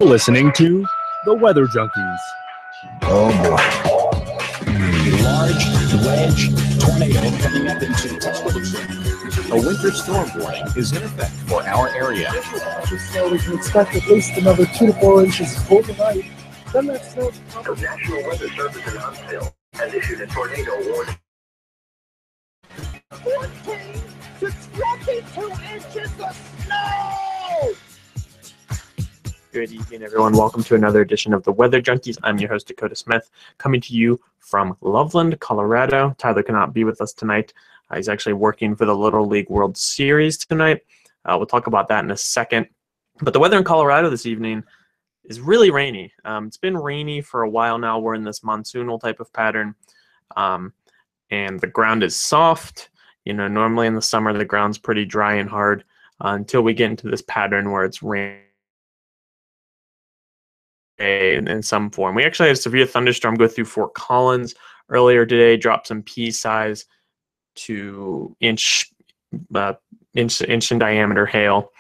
Listening to the Weather Junkies. Oh boy. Large wedge tornado coming up into Tuscaloosa. A winter storm warning is in effect for our area. So we can expect at least another 2 to 4 inches overnight. Then that snow. The National Weather Service in Huntsville has issued a tornado warning. 14 to 22 inches of snow! Good evening, everyone. Welcome to another edition of the Weather Junkies. I'm your host, Dakota Smith, coming to you from Loveland, Colorado. Tyler cannot be with us tonight. He's actually working for the Little League World Series tonight. We'll talk about that in a second. But the weather in Colorado this evening is really rainy. It's been rainy for a while now. We're in this monsoonal type of pattern, and the ground is soft. You know, normally in the summer, the ground's pretty dry and hard until we get into this pattern where it's raining in some form. We actually had a severe thunderstorm go through Fort Collins earlier today, dropped some pea size to inch in diameter hail.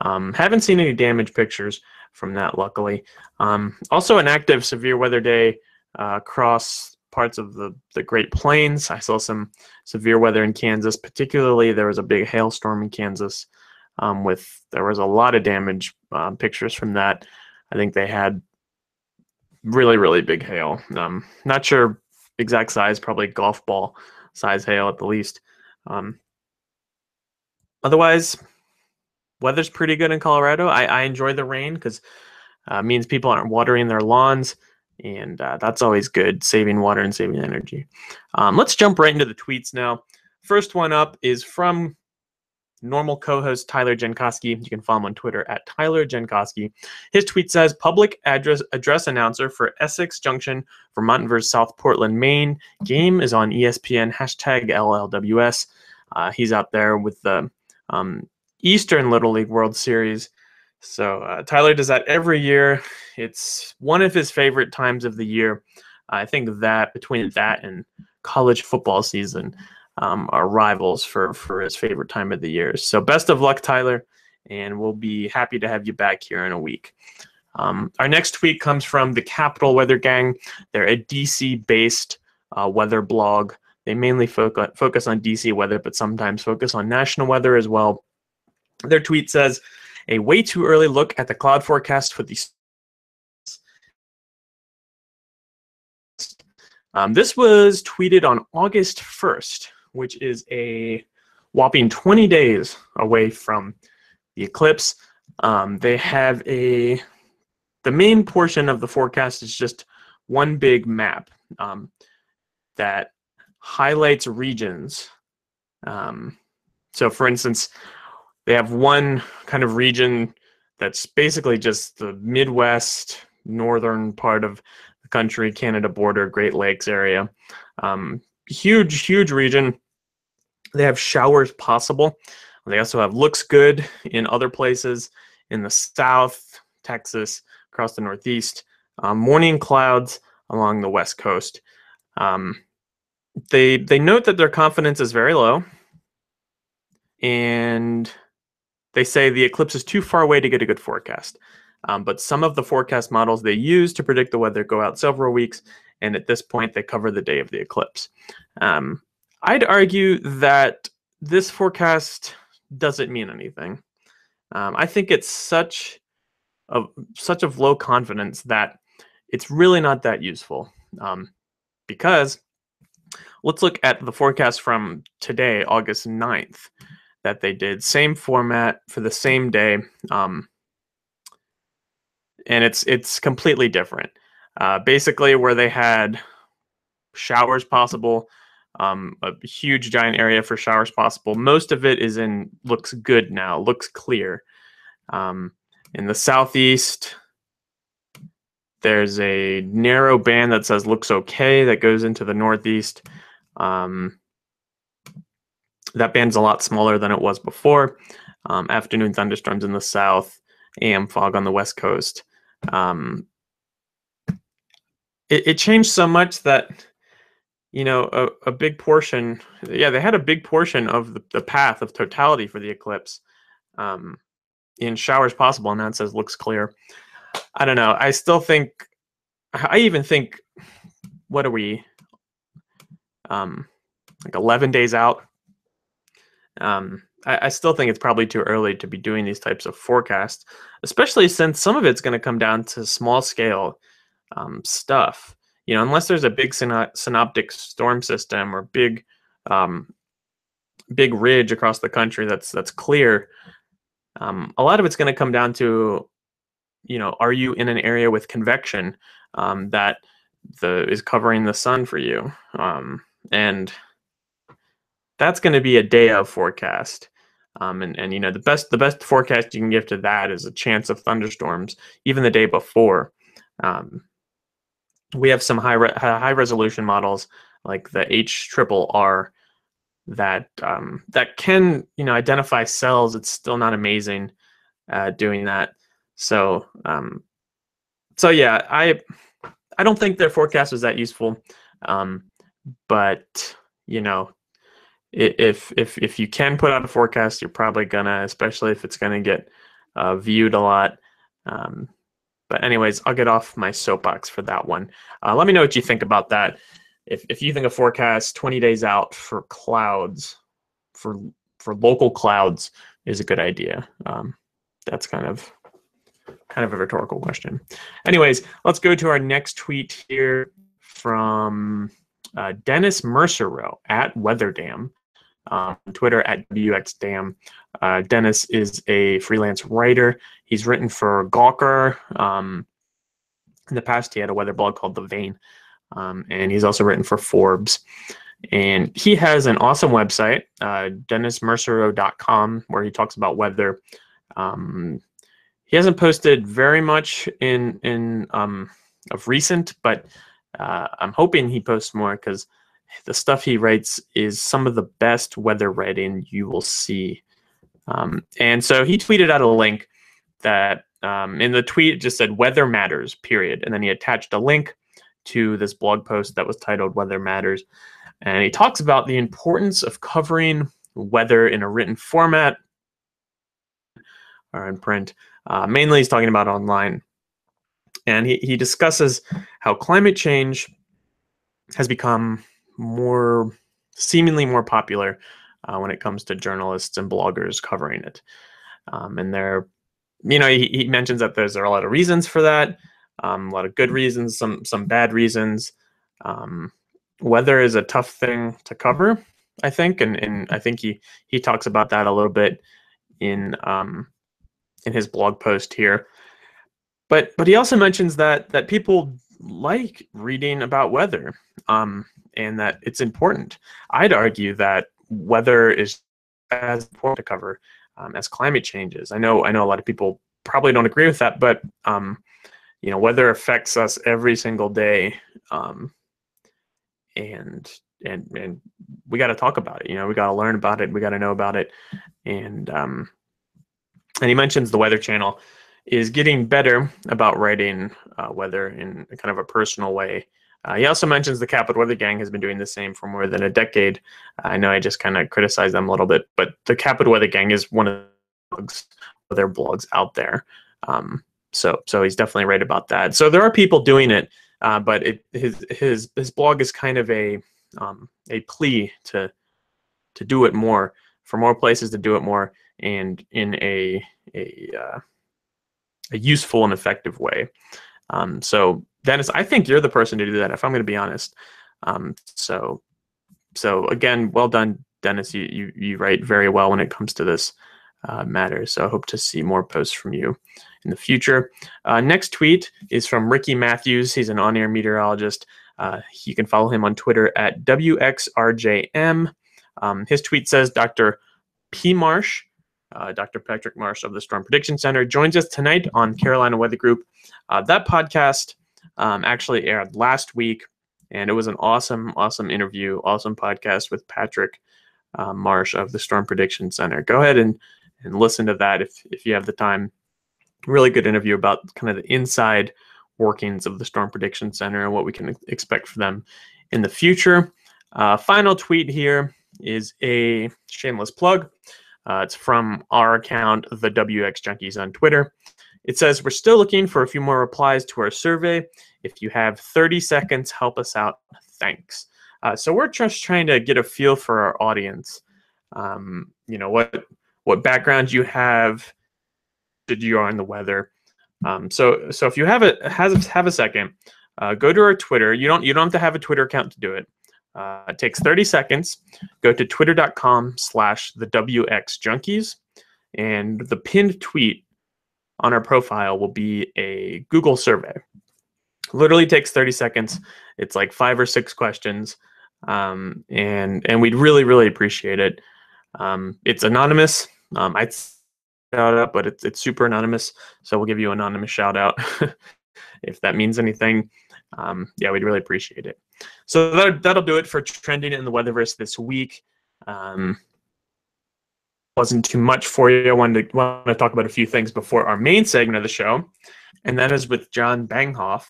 Haven't seen any damage pictures from that, luckily. Also an active severe weather day across parts of the Great Plains. I saw some severe weather in Kansas. Particularly, there was a big hailstorm in Kansas. There was a lot of damage pictures from that. I think they had really big hail. Not sure exact size, probably golf ball size hail at the least. Otherwise, weather's pretty good in Colorado. I enjoy the rain because it means people aren't watering their lawns, and that's always good, saving water and saving energy. Let's jump right into the tweets now. First one up is from normal co-host Tyler Jankowski. You can follow him on Twitter at Tyler Jankowski. His tweet says, public address announcer for Essex Junction, Vermont versus South Portland, Maine. Game is on ESPN, hashtag LLWS. He's out there with the Eastern Little League World Series. So Tyler does that every year. It's one of his favorite times of the year. I think that between that and college football season, are rivals for his favorite time of the year. So best of luck, Tyler, and we'll be happy to have you back here in a week. Our next tweet comes from the Capital Weather Gang. They're a DC-based weather blog. They mainly focus on DC weather, but sometimes focus on national weather as well. Their tweet says, a way too early look at the cloud forecast for the this was tweeted on August 1st, which is a whopping 20 days away from the eclipse. They have the main portion of the forecast is just one big map that highlights regions. So for instance, they have one kind of region that's basically just the Midwest, northern part of the country, Canada border, Great Lakes area. Huge region. They have showers possible. They also have looks good in other places in the south, Texas, across the Northeast. Morning clouds along the West Coast. They note that their confidence is very low, and they say the eclipse is too far away to get a good forecast. But some of the forecast models they use to predict the weather go out several weeks, and at this point they cover the day of the eclipse. I'd argue that this forecast doesn't mean anything. I think it's such of low confidence that it's really not that useful. Because let's look at the forecast from today, August 9th, that they did. Same format for the same day. And it's completely different. Basically, where they had showers possible, a huge giant area for showers possible. Most of it looks good now, looks clear. In the southeast, there's a narrow band that says looks okay that goes into the northeast. That band's a lot smaller than it was before. Afternoon thunderstorms in the south, AM fog on the west coast. It changed so much that a big portion. Yeah, they had a big portion of the path of totality for the eclipse in showers possible, and now it says looks clear. I don't know. I still think. I even think. What are we? Like 11 days out. I still think it's probably too early to be doing these types of forecasts, especially since some of it's going to come down to small scale stuff. Unless there's a big synoptic storm system or big ridge across the country that's clear. A lot of it's going to come down to, are you in an area with convection that is covering the sun for you, and that's going to be a day of forecast. And the best forecast you can give to that is a chance of thunderstorms even the day before. We have some high resolution models like the HRRR that can identify cells. It's still not amazing doing that. So yeah, I don't think their forecast was that useful. But if you can put out a forecast, you're probably gonna, especially if it's gonna get viewed a lot. But anyways, I'll get off my soapbox for that one. Let me know what you think about that. If you think a forecast 20 days out for clouds, for local clouds, is a good idea. That's kind of a rhetorical question. Anyways, let's go to our next tweet here from Dennis Mercereau at WeatherDam. Twitter at WXDam. Dennis is a freelance writer. He's written for Gawker. In the past, he had a weather blog called The Vane. And he's also written for Forbes. And he has an awesome website, dennismercereau.com, where he talks about weather. He hasn't posted very much in of recent, but I'm hoping he posts more because the stuff he writes is some of the best weather writing you will see. And so he tweeted out a link that in the tweet it just said "Weather Matters," period. And then he attached a link to this blog post that was titled "Weather Matters." And he talks about the importance of covering weather in a written format or in print. Mainly he's talking about online. And he discusses how climate change has become seemingly more popular when it comes to journalists and bloggers covering it. And he mentions that there are a lot of reasons for that, a lot of good reasons, some bad reasons. Weather is a tough thing to cover, I think, and I think he talks about that a little bit in his blog post here. But he also mentions that people like reading about weather, and that it's important. I'd argue that weather is as important to cover as climate change is. I know a lot of people probably don't agree with that, but weather affects us every single day, and we got to talk about it. We got to learn about it. We got to know about it, and he mentions the Weather Channel is getting better about writing weather in kind of a personal way. He also mentions the Capitol Weather Gang has been doing the same for more than a decade. I know I just kind of criticized them a little bit, but the Capitol Weather Gang is one of their blogs out there. So he's definitely right about that. So there are people doing it, but his blog is kind of a plea to do it more, for more places to do it more, and in a useful and effective way. So Dennis, I think you're the person to do that, if I'm going to be honest. So again, well done, Dennis. You write very well when it comes to this matter. So I hope to see more posts from you in the future. Next tweet is from Ricky Matthews. He's an on-air meteorologist. You can follow him on Twitter at WXRJM. His tweet says, Dr. P. Marsh, Dr. Patrick Marsh of the Storm Prediction Center, joins us tonight on Carolina Weather Group. That podcast actually aired last week, and it was an awesome interview, awesome podcast with Patrick Marsh of the Storm Prediction Center. Go ahead and listen to that if you have the time. Really good interview about kind of the inside workings of the Storm Prediction Center and what we can expect for them in the future. Final tweet here is a shameless plug. It's from our account, the WX Junkies on Twitter. It says, we're still looking for a few more replies to our survey. If you have 30 seconds, help us out. Thanks. So we're just trying to get a feel for our audience. What background you have, did you are in the weather. So if you have a second, go to our Twitter. You don't have to have a Twitter account to do it. It takes 30 seconds. Go to twitter.com/thewxjunkies, and the pinned tweet on our profile will be a Google survey. Literally takes 30 seconds. It's like 5 or 6 questions, and we'd really, really appreciate it. It's anonymous. I'd shout out, but it's super anonymous, so we'll give you an anonymous shout out if that means anything. Yeah, we'd really appreciate it. So that'll do it for trending in the Weatherverse this week. Wasn't too much for you. I want to talk about a few things before our main segment of the show, and that is with John Banghoff.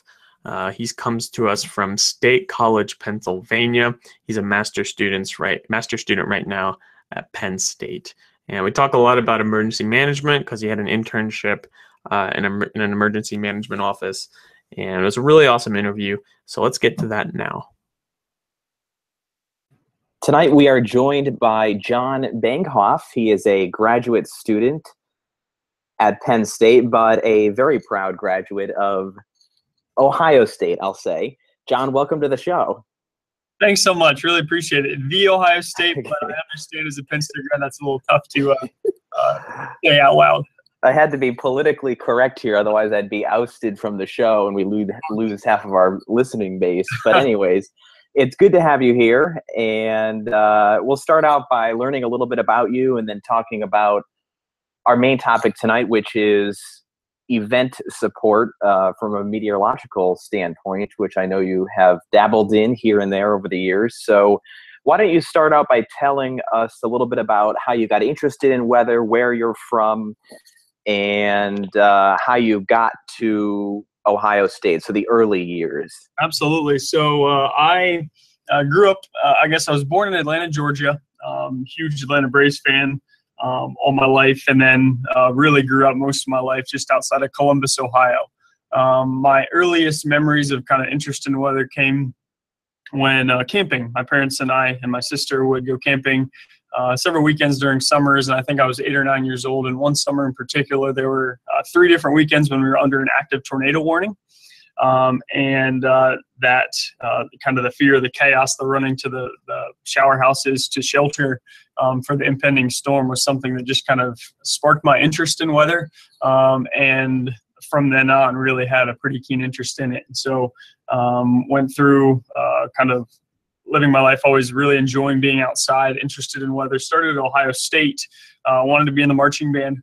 He comes to us from State College, Pennsylvania. He's a master's student right now at Penn State. And we talk a lot about emergency management because he had an internship in an emergency management office. And it was a really awesome interview. So let's get to that now. Tonight we are joined by John Banghoff. He is a graduate student at Penn State, but a very proud graduate of Ohio State, I'll say. John, welcome to the show. Thanks so much. Really appreciate it. The Ohio State, but I understand as a Penn State grad, that's a little tough to say out loud. I had to be politically correct here, otherwise I'd be ousted from the show and we lose half of our listening base. But anyways, it's good to have you here, and we'll start out by learning a little bit about you and then talking about our main topic tonight, which is event support from a meteorological standpoint, which I know you have dabbled in here and there over the years. So why don't you start out by telling us a little bit about how you got interested in weather, where you're from, and how you got to Ohio State, so the early years. Absolutely. So I grew up, I was born in Atlanta, Georgia. Huge Atlanta Braves fan all my life, and then really grew up most of my life just outside of Columbus, Ohio. My earliest memories of kind of interest in weather came when camping. My parents and I and my sister would go camping several weekends during summers, and I think I was 8 or 9 years old. And one summer in particular, there were 3 different weekends when we were under an active tornado warning. That kind of the fear, the chaos, the running to the shower houses to shelter for the impending storm was something that just kind of sparked my interest in weather. And from then on, really had a pretty keen interest in it. And so went through kind of living my life, always really enjoying being outside, interested in weather. Started at Ohio State, wanted to be in the marching band.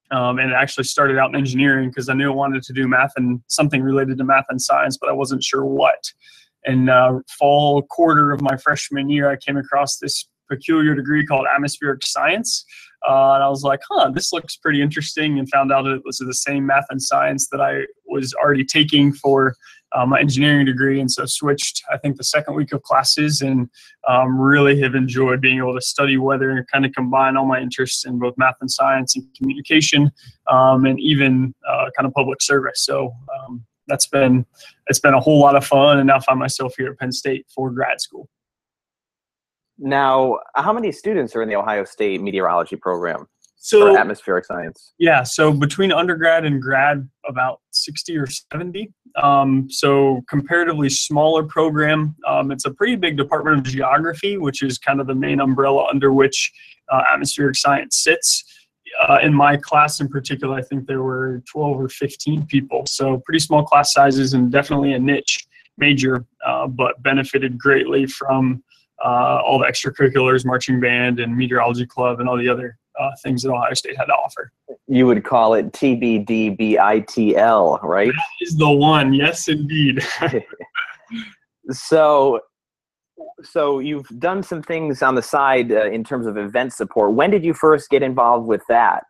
And it actually started out in engineering because I knew I wanted to do math and something related to math and science, but I wasn't sure what. And fall quarter of my freshman year, I came across this peculiar degree called atmospheric science. And I was like, this looks pretty interesting, and found out it was the same math and science that I was already taking for my engineering degree. And so switched, I think, the second week of classes, and really have enjoyed being able to study weather and kind of combine all my interests in both math and science and communication, and even kind of public service. So it's been a whole lot of fun, and now find myself here at Penn State for grad school. Now, how many students are in the Ohio State meteorology program for atmospheric science? Yeah, so between undergrad and grad, about 60 or 70. So comparatively smaller program. It's a pretty big department of geography, which is kind of the main umbrella under which atmospheric science sits. In my class in particular, I think there were 12 or 15 people. So pretty small class sizes, and definitely a niche major, but benefited greatly from all the extracurriculars, marching band and meteorology club, and all the other things that Ohio State had to offer. You would call it TBDBITL, right? That is the one. Yes, indeed. So you've done some things on the side in terms of event support. When did you first get involved with that?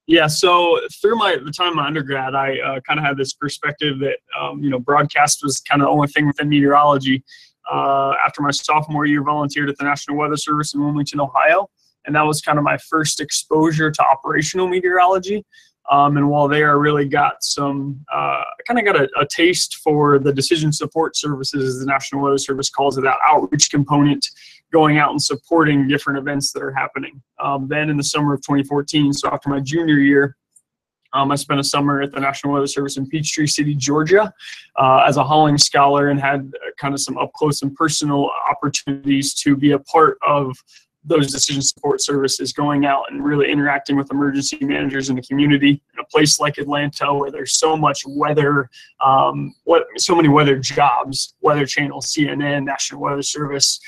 Yeah, so through the time of my undergrad, I kind of had this perspective that, broadcast was kind of the only thing within meteorology. after my sophomore year, volunteered at the National Weather Service in Wilmington, Ohio. And that was kind of my first exposure to operational meteorology. And while there, I really got I kind of got a taste for the decision support services, as the National Weather Service calls it, that outreach component, going out and supporting different events that are happening. Then in the summer of 2014, so after my junior year, I spent a summer at the National Weather Service in Peachtree City, Georgia, as a hauling scholar, and had kind of some up close and personal opportunities to be a part of those decision support services, going out and really interacting with emergency managers in the community. In a place like Atlanta, where there's so much weather, so many weather jobs, Weather Channel, CNN, National Weather Service,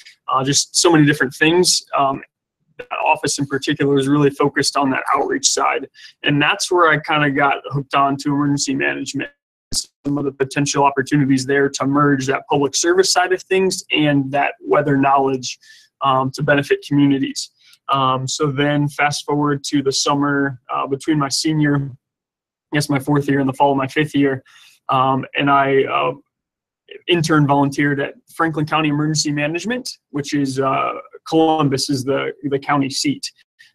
just so many different things. That office in particular is really focused on that outreach side. And that's where I kind of got hooked on to emergency management, some of the potential opportunities there to merge that public service side of things and that weather knowledge to benefit communities. So then fast forward to the summer between my senior, my fourth year, and the fall of my fifth year, and I intern volunteered at Franklin County Emergency Management, which is Columbus is the county seat,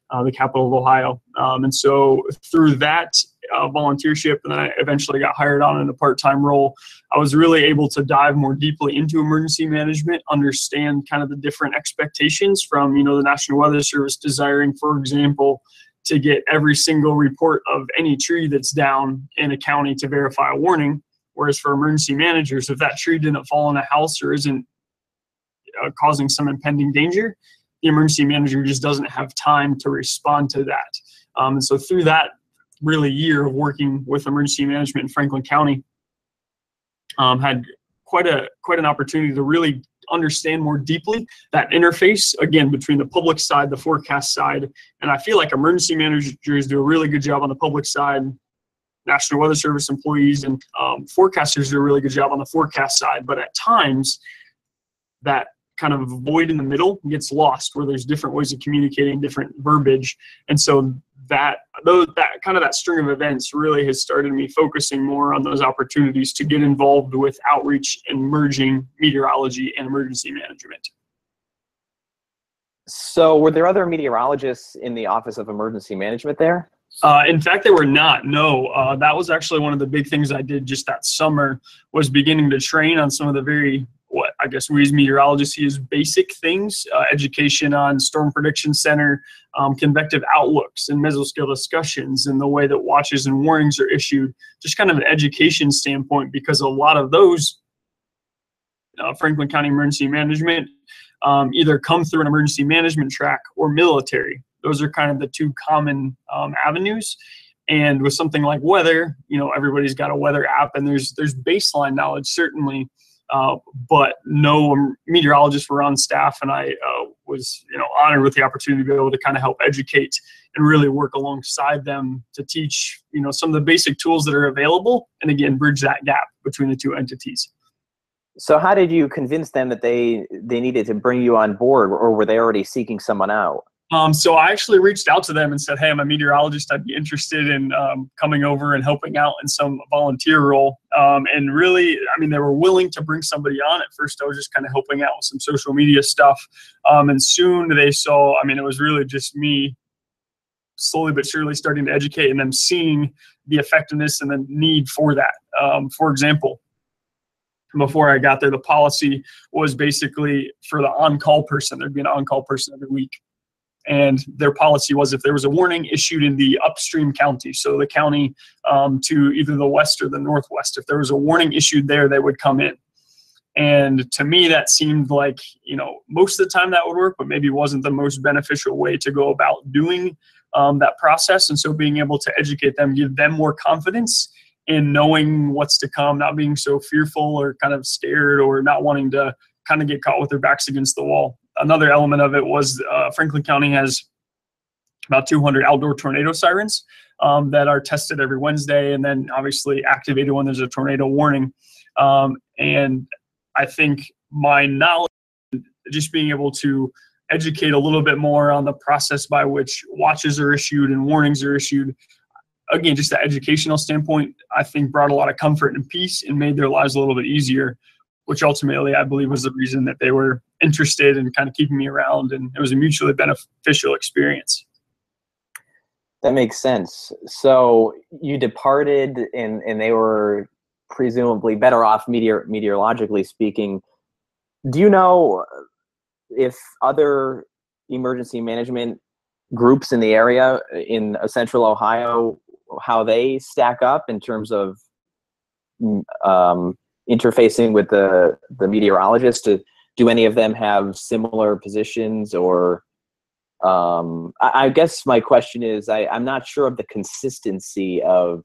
the capital of Ohio. And so through that volunteership, and then I eventually got hired on in a part-time role, I was really able to dive more deeply into emergency management, understand kind of the different expectations from, the National Weather Service desiring, for example, to get every single report of any tree that's down in a county to verify a warning. Whereas for emergency managers, if that tree didn't fall in a house or isn't causing some impending danger, the emergency manager just doesn't have time to respond to that. And so through that really year of working with emergency management in Franklin County, had quite an opportunity to really understand more deeply that interface, again, between the public side, the forecast side. And I feel like emergency managers do a really good job on the public side. National Weather Service employees and forecasters do a really good job on the forecast side, but at times that kind of void in the middle gets lost, where there's different ways of communicating, different verbiage. And so that string of events really has started me focusing more on those opportunities to get involved with outreach and merging meteorology and emergency management. So were there other meteorologists in the Office of Emergency Management there? In fact, they were not. No, that was actually one of the big things I did just that summer, was beginning to train on some of the very, what I guess we as meteorologists use, basic things, education on Storm Prediction Center, convective outlooks and mesoscale discussions, and the way that watches and warnings are issued, just kind of an education standpoint, because a lot of those Franklin County Emergency Management either come through an emergency management track or military. Those are kind of the two common avenues. And with something like weather, everybody's got a weather app, and there's baseline knowledge, certainly, but no meteorologists were on staff, and I was honored with the opportunity to be able to kind of help educate and really work alongside them to teach some of the basic tools that are available, and again, bridge that gap between the two entities. So how did you convince them that they needed to bring you on board, or were they already seeking someone out? So I actually reached out to them and said, hey, I'm a meteorologist. I'd be interested in coming over and helping out in some volunteer role. And really, they were willing to bring somebody on. At first, I was just kind of helping out with some social media stuff. And soon they saw, it was really just me slowly but surely starting to educate, and them seeing the effectiveness and the need for that. For example, before I got there, the policy was basically for the on-call person. There'd be an on-call person every week. And their policy was, if there was a warning issued in the upstream county, so the county to either the west or the northwest, if there was a warning issued there, they would come in. And to me, that seemed like, most of the time that would work, but maybe wasn't the most beneficial way to go about doing that process. And so being able to educate them, give them more confidence in knowing what's to come, not being so fearful or kind of scared, or not wanting to kind of get caught with their backs against the wall. Another element of it was Franklin County has about 200 outdoor tornado sirens that are tested every Wednesday, and then obviously activated when there's a tornado warning. And I think my knowledge, just being able to educate a little bit more on the process by which watches are issued and warnings are issued, again, just the educational standpoint, I think brought a lot of comfort and peace and made their lives a little bit easier which ultimately I believe was the reason that they were interested in kind of keeping me around, and it was a mutually beneficial experience. That makes sense. So you departed, and they were presumably better off meteorologically speaking. Do you know if other emergency management groups in the area in central Ohio, how they stack up in terms of interfacing with the meteorologists? Do any of them have similar positions, or I guess my question is, I'm not sure of the consistency of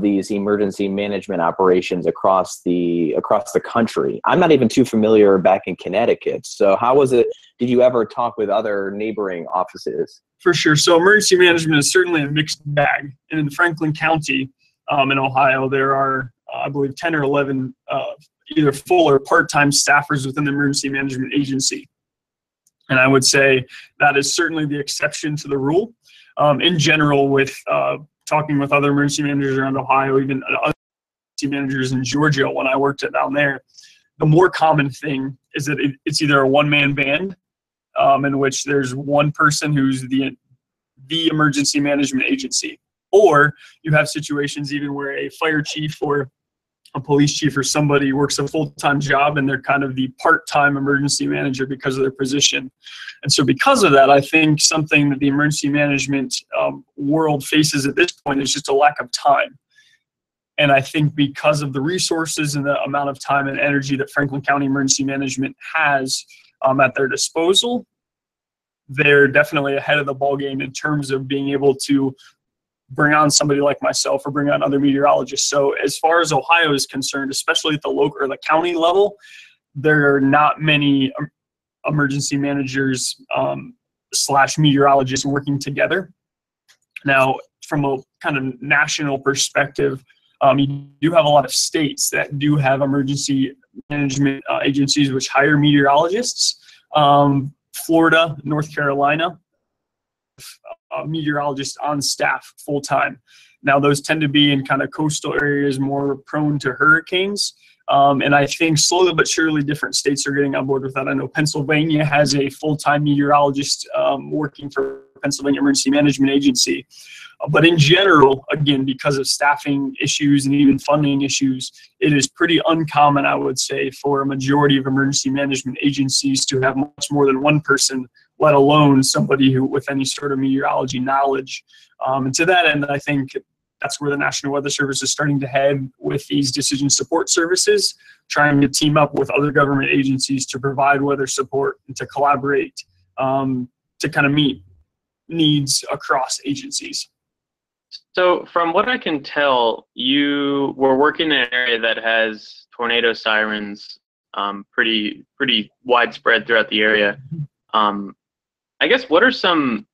these emergency management operations across the country. I'm not even too familiar back in Connecticut. So how was it? Did you ever talk with other neighboring offices? For sure. So emergency management is certainly a mixed bag. And in Franklin County, in Ohio, there are, I believe, 10 or 11 either full or part-time staffers within the emergency management agency. And I would say that is certainly the exception to the rule. In general, with talking with other emergency managers around Ohio, even other emergency managers in Georgia when I worked down there, the more common thing is that it's either a one-man band in which there's one person who's the emergency management agency, or you have situations even where a fire chief or a police chief or somebody works a full-time job and they're kind of the part-time emergency manager because of their position. And so because of that, I think something that the emergency management world faces at this point is just a lack of time. And I think because of the resources and the amount of time and energy that Franklin County Emergency Management has at their disposal, they're definitely ahead of the ballgame in terms of being able to bring on somebody like myself or bring on other meteorologists. So as far as Ohio is concerned, especially at the local or the county level, there are not many emergency managers / meteorologists working together. Now, from a kind of national perspective, you do have a lot of states that do have emergency management agencies which hire meteorologists. Florida, North Carolina, meteorologists on staff full-time. Now, those tend to be in kind of coastal areas more prone to hurricanes. And I think slowly but surely different states are getting on board with that. I know Pennsylvania has a full-time meteorologist working for Pennsylvania Emergency Management Agency. But in general, again, because of staffing issues and even funding issues, it is pretty uncommon, I would say, for a majority of emergency management agencies to have much more than one person, let alone somebody who with any sort of meteorology knowledge. And to that end, I think that's where the National Weather Service is starting to head with these decision support services, trying to team up with other government agencies to provide weather support and to collaborate to kind of meet needs across agencies. So from what I can tell, you were working in an area that has tornado sirens pretty widespread throughout the area. I guess what are some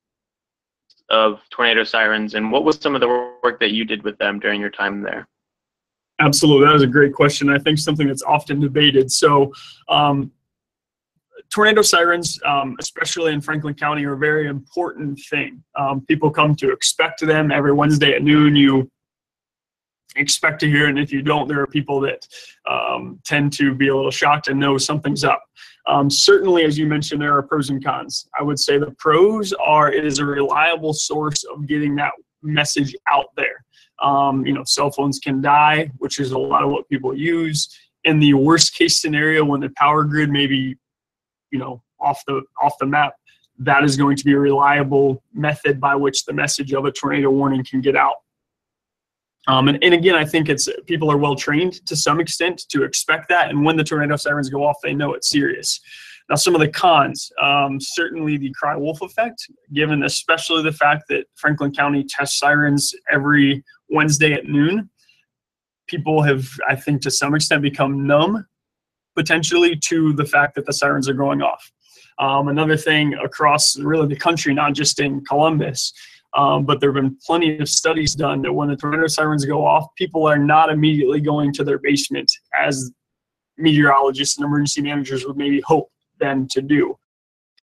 of tornado sirens, and what was some of the work that you did with them during your time there? Absolutely. That was a great question. I think something that's often debated. So tornado sirens, especially in Franklin County, are a very important thing. People come to expect them every Wednesday at noon. You expect to hear, and if you don't, there are people that tend to be a little shocked and know something's up. Certainly, as you mentioned, there are pros and cons. I would say the pros are it is a reliable source of getting that message out there. Cell phones can die, which is a lot of what people use. In the worst case scenario, when the power grid may be off the map, that is going to be a reliable method by which the message of a tornado warning can get out. And again, I think people are well trained to some extent to expect that, and when the tornado sirens go off, they know it's serious. Now, some of the cons, certainly the cry wolf effect, given especially the fact that Franklin County tests sirens every Wednesday at noon. People have, I think, to some extent become numb potentially to the fact that the sirens are going off. Another thing across really the country, not just in Columbus, but there have been plenty of studies done that when the tornado sirens go off, people are not immediately going to their basement as meteorologists and emergency managers would maybe hope them to do.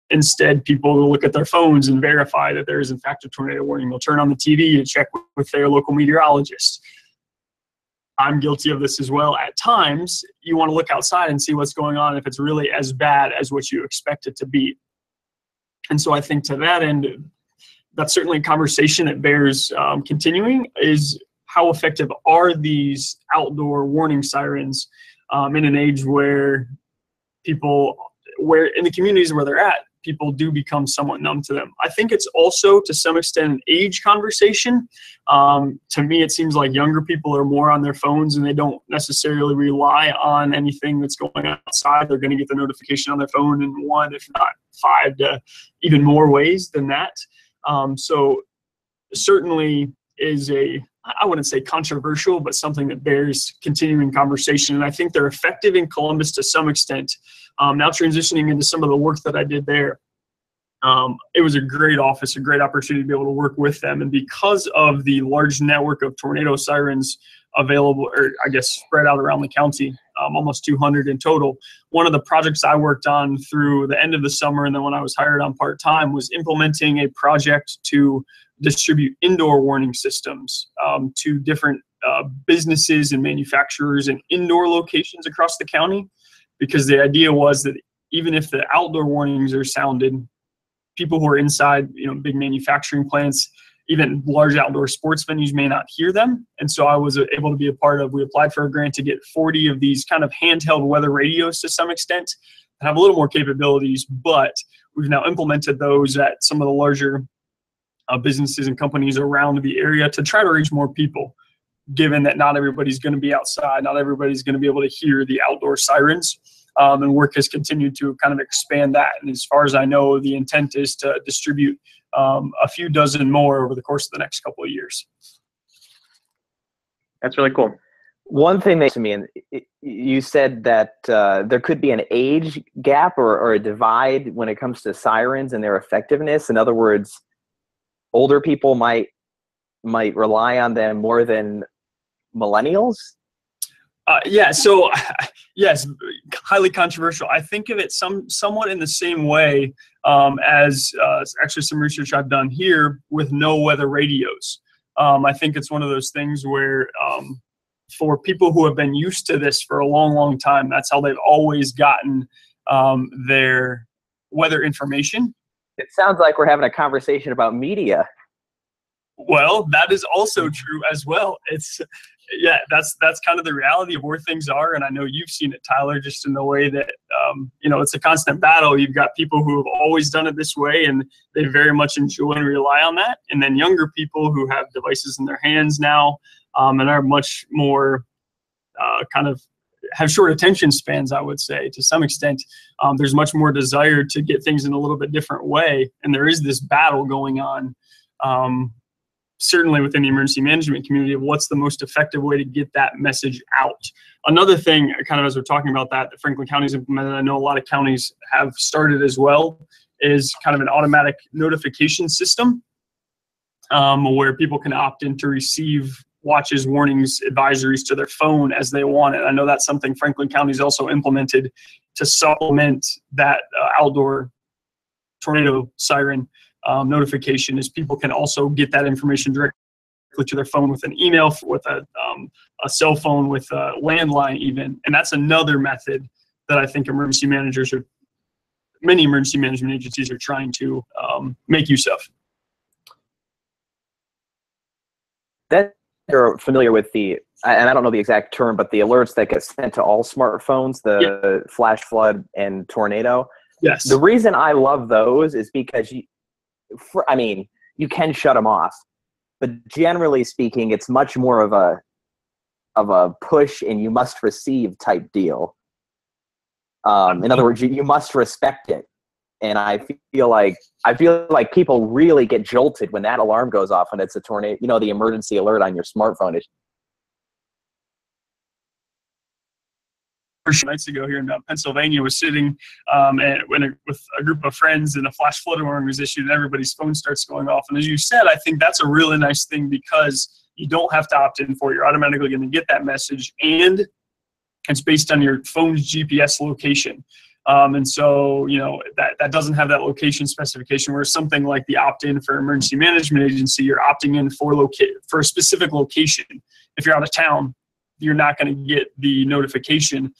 Instead, people will look at their phones and verify that there is in fact a tornado warning. They'll turn on the TV to check with their local meteorologist. I'm guilty of this as well. At times, you want to look outside and see what's going on if it's really as bad as what you expect it to be. And so I think to that end, that's certainly a conversation that bears continuing, is how effective are these outdoor warning sirens in an age where where in the communities where they're at, people do become somewhat numb to them. I think it's also to some extent an age conversation. To me, it seems like younger people are more on their phones and they don't necessarily rely on anything that's going on outside. They're going to get the notification on their phone in one, if not 5 to even more ways than that. So certainly is I wouldn't say controversial, but something that bears continuing conversation. And I think they're effective in Columbus to some extent. Now transitioning into some of the work that I did there, it was a great office, a great opportunity to be able to work with them. And because of the large network of tornado sirens available, or I guess spread out around the county, almost 200 in total, one of the projects I worked on through the end of the summer and then when I was hired on part-time was implementing a project to distribute indoor warning systems to different businesses and manufacturers in indoor locations across the county. Because the idea was that even if the outdoor warnings are sounded, people who are inside, big manufacturing plants, even large outdoor sports venues may not hear them. And so I was able to be a part of, we applied for a grant to get 40 of these kind of handheld weather radios to some extent, that have a little more capabilities, but we've now implemented those at some of the larger businesses and companies around the area to try to reach more people, given that not everybody's going to be outside, not everybody's going to be able to hear the outdoor sirens. And work has continued to kind of expand that. And as far as I know, the intent is to distribute a few dozen more over the course of the next couple of years. That's really cool. One thing that to me, and you said that there could be an age gap or a divide when it comes to sirens and their effectiveness. In other words, older people might rely on them more than millennials. Yeah. So yes, highly controversial. I think of it somewhat in the same way as actually some research I've done here with no weather radios. I think it's one of those things where for people who have been used to this for a long, long time, that's how they've always gotten their weather information. It sounds like we're having a conversation about media. Well, that is also true as well. That's kind of the reality of where things are. And I know you've seen it, Tyler, just in the way that, it's a constant battle. You've got people who have always done it this way and they very much enjoy and rely on that. And then younger people who have devices in their hands now and are much more kind of have short attention spans, I would say, to some extent. There's much more desire to get things in a little bit different way. And there is this battle going on. Certainly within the emergency management community of what's the most effective way to get that message out. Another thing, kind of as we're talking about that Franklin County's implemented, I know a lot of counties have started as well, is kind of an automatic notification system where people can opt in to receive watches, warnings, advisories to their phone as they want it. I know that's something Franklin County's also implemented to supplement that outdoor tornado siren notification, is people can also get that information directly to their phone with an email, with a cell phone, with a landline even. And that's another method that I think many emergency management agencies are trying to make use of. That you're familiar with and I don't know the exact term, but the alerts that get sent to all smartphones, the flash flood and tornado. Yes. The reason I love those is because you can shut them off, but generally speaking, it's much more of a push and you must receive type deal. In other words, you must respect it. And I feel like people really get jolted when that alarm goes off and it's a tornado, the emergency alert on your smartphone. Nights ago here in Pennsylvania, was sitting with a group of friends, and a flash flood alarm was issued and everybody's phone starts going off. And as you said, I think that's a really nice thing because you don't have to opt in for it. You're automatically going to get that message, and it's based on your phone's GPS location. And so, that doesn't have that location specification, where something like the opt-in for emergency management agency, you're opting in for a specific location. If you're out of town, you're not going to get the notification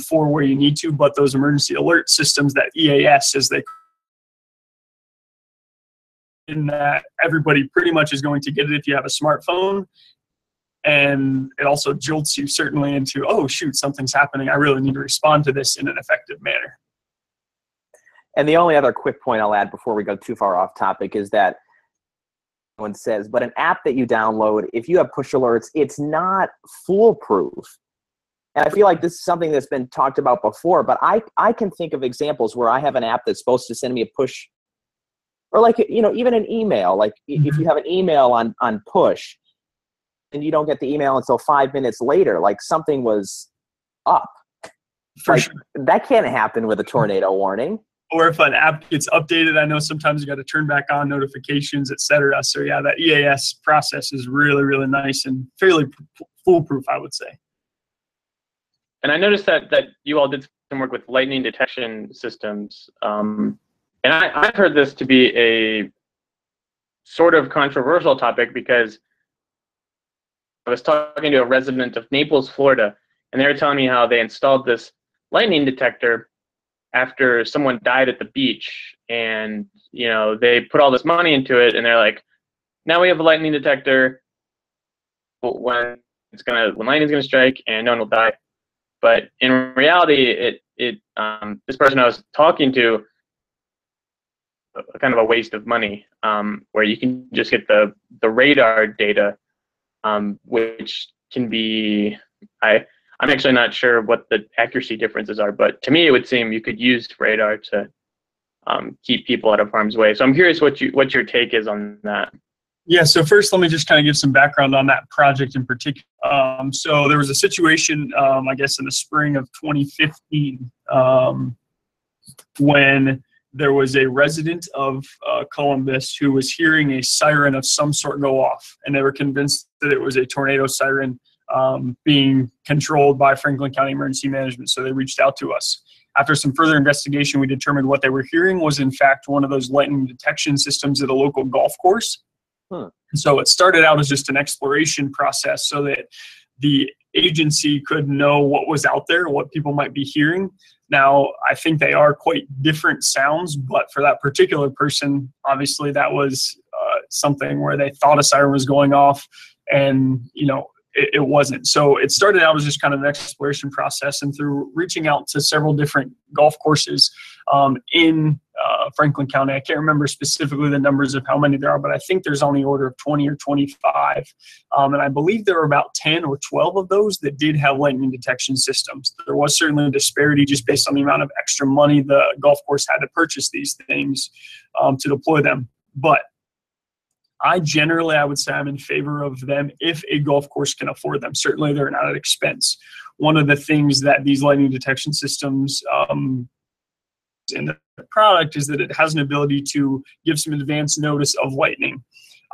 for where you need to. But those emergency alert systems, that EAS, as they in that everybody pretty much is going to get it if you have a smartphone. And it also jolts you certainly into, oh, shoot, something's happening. I really need to respond to this in an effective manner. And the only other quick point I'll add before we go too far off topic is that one says, but an app that you download, if you have push alerts, it's not foolproof. And I feel like this is something that's been talked about before, but I can think of examples where I have an app that's supposed to send me a push, or like, even an email. Like if you have an email on push and you don't get the email until 5 minutes later, like something was up. For like, sure. That can't happen with a tornado warning. Or if an app gets updated, I know sometimes you got to turn back on notifications, et cetera. So yeah, that EAS process is really, really nice and fairly foolproof, I would say. And I noticed that you all did some work with lightning detection systems. And I've heard this to be a sort of controversial topic, because I was talking to a resident of Naples, Florida, and they were telling me how they installed this lightning detector after someone died at the beach, and they put all this money into it, and they're like, now we have a lightning detector when lightning's gonna strike and no one will die. But in reality, this person I was talking to, kind of a waste of money, where you can just get the radar data, which can be, I'm actually not sure what the accuracy differences are, but to me it would seem you could use radar to keep people out of harm's way. So I'm curious what your take is on that. Yeah, so first let me just kind of give some background on that project in particular. So there was a situation, I guess in the spring of 2015, when there was a resident of Columbus who was hearing a siren of some sort go off, and they were convinced that it was a tornado siren being controlled by Franklin County Emergency Management. So they reached out to us. After some further investigation, we determined what they were hearing was in fact one of those lightning detection systems at a local golf course. And so it started out as just an exploration process so that the agency could know what was out there, what people might be hearing. Now, I think they are quite different sounds, but for that particular person, obviously that was something where they thought a siren was going off, and it wasn't. So it started out as just kind of an exploration process, and through reaching out to several different golf courses in Franklin County, I can't remember specifically the numbers of how many there are, but I think there's on the order of 20 or 25. And I believe there were about 10 or 12 of those that did have lightning detection systems. There was certainly a disparity just based on the amount of extra money the golf course had to purchase these things to deploy them. But I would say I'm in favor of them if a golf course can afford them. Certainly they're not at expense. One of the things that these lightning detection systems in the product is that it has an ability to give some advance notice of lightning.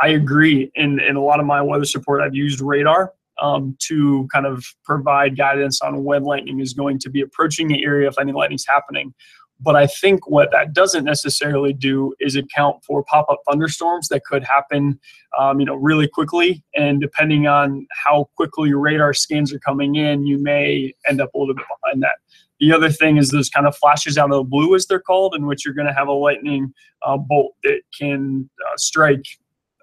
I agree. In a lot of my weather support, I've used radar to kind of provide guidance on when lightning is going to be approaching the area, if any lightning's happening. But I think what that doesn't necessarily do is account for pop-up thunderstorms that could happen, really quickly. And depending on how quickly your radar scans are coming in, you may end up a little bit behind that. The other thing is those kind of flashes out of the blue, as they're called, in which you're going to have a lightning bolt that can strike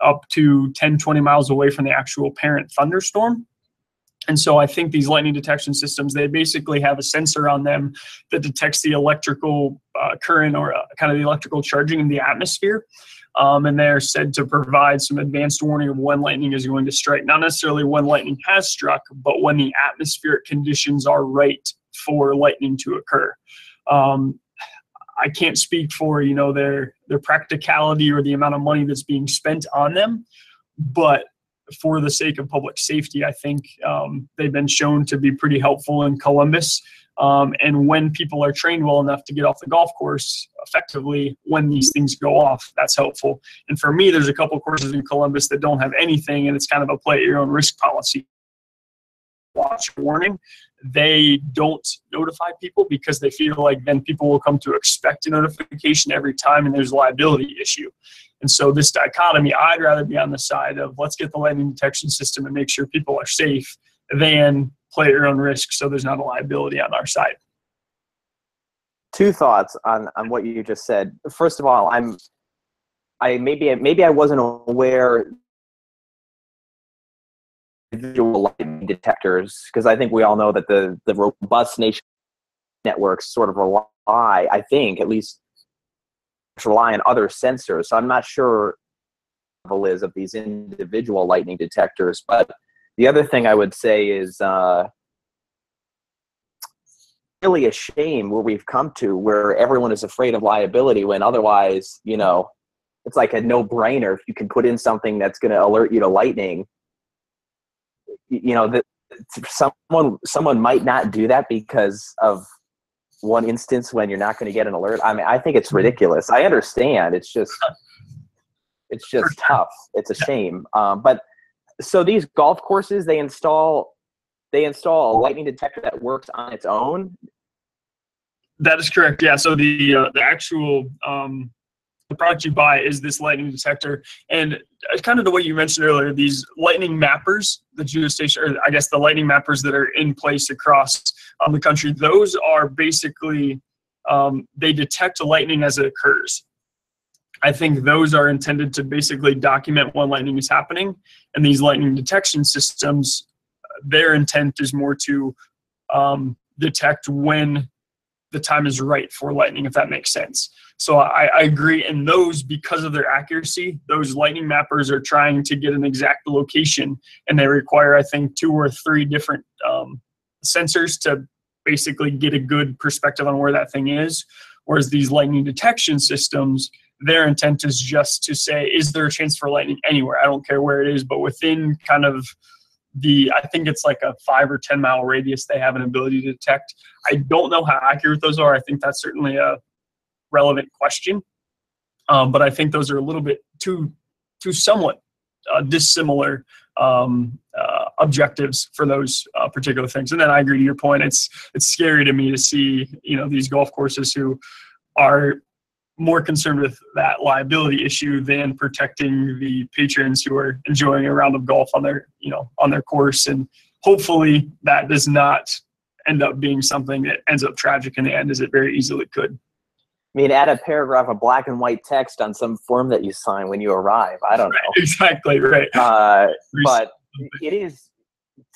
up to 10, 20 miles away from the actual parent thunderstorm. And so I think these lightning detection systems, they basically have a sensor on them that detects the electrical current or kind of the electrical charging in the atmosphere. And they're said to provide some advanced warning of when lightning is going to strike. Not necessarily when lightning has struck, but when the atmospheric conditions are right for lightning to occur. I can't speak for, their practicality or the amount of money that's being spent on them, but for the sake of public safety, I think they've been shown to be pretty helpful in Columbus. And when people are trained well enough to get off the golf course effectively, when these things go off, that's helpful. And for me, there's a couple courses in Columbus that don't have anything, and it's kind of a play at your own risk policy. Watch warning. They don't notify people because they feel like then people will come to expect a notification every time, and there's a liability issue. And so this dichotomy, I'd rather be on the side of let's get the lightning detection system and make sure people are safe than play at your own risk, so there's not a liability on our side. Two thoughts on what you just said. First of all, maybe I wasn't aware visual lightning detectors, because I think we all know that the robust nation networks sort of rely, I think at least, rely on other sensors. So I'm not sure what the level is of these individual lightning detectors. But the other thing I would say is really a shame where we've come to, where everyone is afraid of liability when otherwise, it's like a no-brainer. If you can put in something that's going to alert you to lightning, that someone might not do that because of one instance when you're not going to get an alert. I mean, I think it's ridiculous. I understand. It's just tough. It's a shame. But so these golf courses, they install a lightning detector that works on its own. That is correct. Yeah. So the actual the product you buy is this lightning detector, and kind of the way you mentioned earlier, these lightning mappers, the geostation, or I guess the lightning mappers that are in place across the country, those are basically they detect lightning as it occurs. I think those are intended to basically document when lightning is happening, and these lightning detection systems, their intent is more to detect when the time is right for lightning, if that makes sense. So I agree. And those, because of their accuracy, those lightning mappers are trying to get an exact location, and they require, I think, 2 or 3 different sensors to basically get a good perspective on where that thing is. Whereas these lightning detection systems, their intent is just to say, is there a chance for lightning anywhere? I don't care where it is, but within kind of I think it's like a 5 or 10 mile radius, they have an ability to detect. I don't know how accurate those are. I think that's certainly a relevant question. But I think those are a little bit too somewhat dissimilar objectives for those particular things. And then I agree to your point. It's scary to me to see, these golf courses who are more concerned with that liability issue than protecting the patrons who are enjoying a round of golf on their course. And hopefully that does not end up being something that ends up tragic in the end, as it very easily could. I mean, add a paragraph of black and white text on some form that you sign when you arrive. I don't know. Exactly, right. But it is,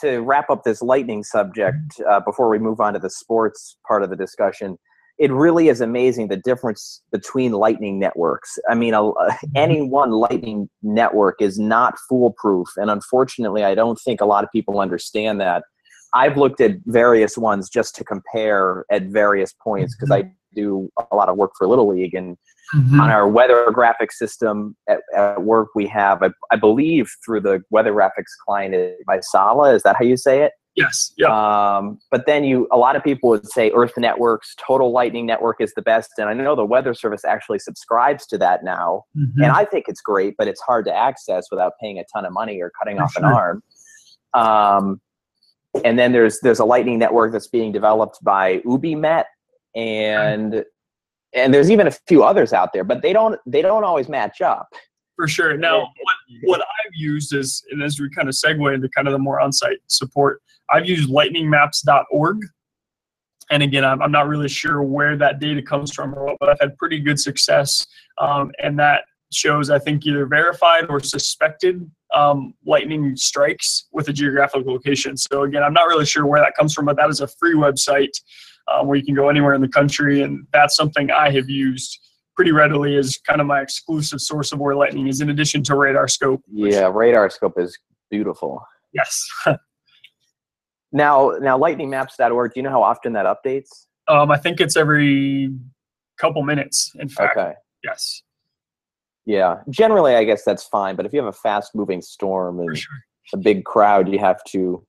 to wrap up this lightning subject before we move on to the sports part of the discussion, it really is amazing the difference between lightning networks. I mean, any one lightning network is not foolproof. And unfortunately, I don't think a lot of people understand that. I've looked at various ones just to compare at various points, because I do a lot of work for Little League. And on our weather graphics system at work, we have, I believe, through the weather graphics client by Sala. Is that how you say it? Yes. Yeah. But then a lot of people would say Earth Networks, Total Lightning Network is the best. And I know the Weather Service actually subscribes to that now. And I think it's great, but it's hard to access without paying a ton of money or cutting off an arm. And then there's a lightning network that's being developed by UbiMet, and there's even a few others out there, but they don't always match up. For sure. Now, what I've used is, and as we kind of segue into kind of the more on-site support, I've used lightningmaps.org. And again, I'm not really sure where that data comes from or what, but I've had pretty good success. And that shows, I think, either verified or suspected lightning strikes with a geographic location. So again, I'm not really sure where that comes from, but that is a free website where you can go anywhere in the country. And that's something I have used pretty readily as kind of my exclusive source of where lightning is, in addition to RadarScope. Yeah, RadarScope is beautiful. Yes. Now lightningmaps.org, do you know how often that updates? I think it's every couple minutes, in fact. Okay. Yes. Yeah. Generally, I guess that's fine. But if you have a fast-moving storm and a big crowd, you have to